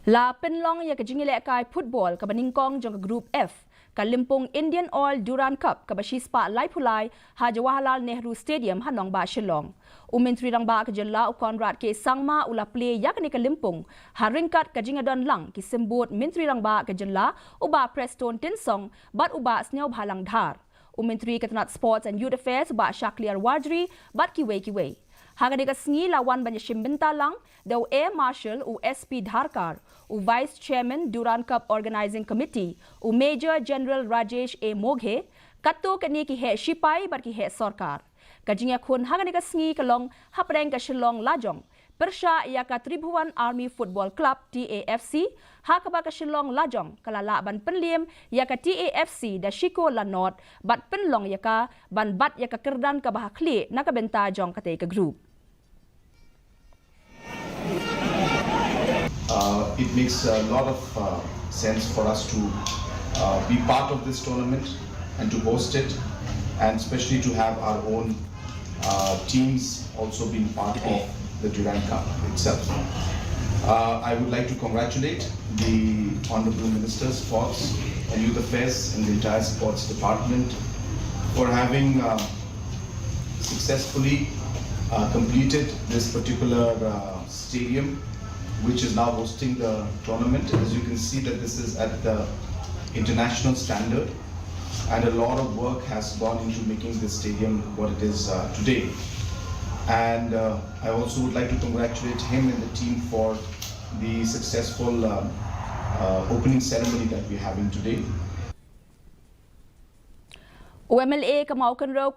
La penlong ya kejingile kai football ka baningkong jong group F ka Lympung Indian Oil Durand Cup ka bashispa lai pulai ha Jawaharlal Nehru Stadium hanong ba Shillong. Menteri rang ba ka jella u Conrad ke sangma ula play yak ni ka Lympung ha ringkat ka jingadon lang ki sembut Menteri rang ba ka jella u ba Preston Tinsong bat u ba snew bhalang dhar. Menteri Ketenat Sports and Youth Affairs ba Shakliar Wardri bat kiwe. Hagani ka sngi lawan banyak shimbenta lang daw Air Marshal u SP Dharkar u Vice Chairman Durand Cup Organizing Committee u Major General Rajesh A Moghe kato kani ki he shipai bar ki he sarkar kajingya khun hagani ka sngi kalong hapreng ka Shillong lajong persha ya ka Tribhuwan Army Football Club TAFC hakaba ka Shillong lajong kalala ban penlim ya ka TAFC da Shiko Lanot bat penlong ya ka ban bat ya ka kerdan ka bahakli nakabenta jong kate ka group. It makes a lot of sense for us to be part of this tournament and to host it, and especially to have our own teams also being part of the Durand Cup itself. I would like to congratulate the Honourable Minister Sports and Youth Affairs and the entire Sports Department for having successfully completed this particular stadium, which is now hosting the tournament. As you can see that this is at the international standard, and a lot of work has gone into making this stadium what it is today. And I also would like to congratulate him and the team for the successful opening ceremony that we're having today. UMLA kamaukan raw